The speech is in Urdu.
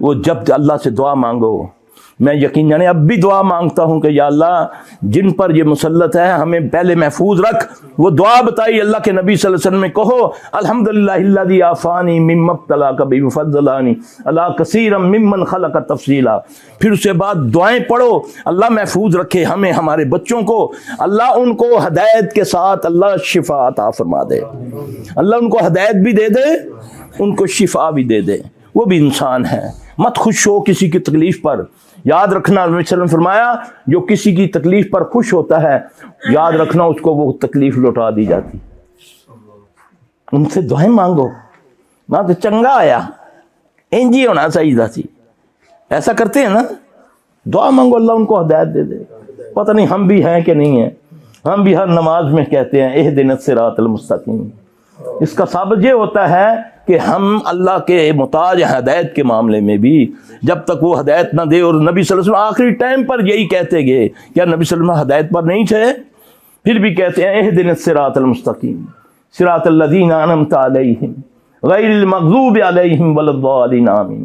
وہ جب اللہ سے دعا مانگو، میں یقیناً اب بھی دعا مانگتا ہوں کہ یا اللہ جن پر یہ مسلط ہے ہمیں پہلے محفوظ رکھ۔ وہ دعا بتائی اللہ کے نبی صلی اللہ علیہ وسلم میں، کہو الحمدللہ الذی عافانی مما ابتلاک بہ وفضلانی علی کثیر ممن خلق تفضیلا۔ پھر اس کے بعد دعائیں پڑھو اللہ محفوظ رکھے ہمیں، ہمارے بچوں کو، اللہ ان کو ہدایت کے ساتھ اللہ شفا عطا فرما دے، اللہ ان کو ہدایت بھی دے دے، ان کو شفا بھی دے دے۔ وہ بھی انسان ہے، مت خوش ہو کسی کی تکلیف پر۔ یاد رکھنا نبی صلی اللہ علیہ وسلم نے فرمایا جو کسی کی تکلیف پر خوش ہوتا ہے یاد رکھنا اس کو وہ تکلیف لوٹا دی جاتی۔ ان سے دعائیں مانگو، نہ تو چنگا آیا انجی ہونا چاہیے سی، ایسا کرتے ہیں نا، دعا مانگو اللہ ان کو ہدایت دے دے۔ پتہ نہیں ہم بھی ہیں کہ نہیں ہیں، ہم بھی ہر نماز میں کہتے ہیں اہدنا الصراط المستقیم۔ اس کا ثابت یہ ہوتا ہے کہ ہم اللہ کے محتاج ہدایت کے معاملے میں بھی، جب تک وہ ہدایت نہ دے۔ اور نبی صلی اللہ علیہ وسلم آخری ٹائم پر یہی کہتے گئے، کیا نبی صلی اللہ علیہ وسلم ہدایت پر نہیں تھے؟ پھر بھی کہتے ہیں اہدنا الصراط المستقیم صراط الذین انعمت علیہم غیر المغضوب علیہم ولا الضالین آمین۔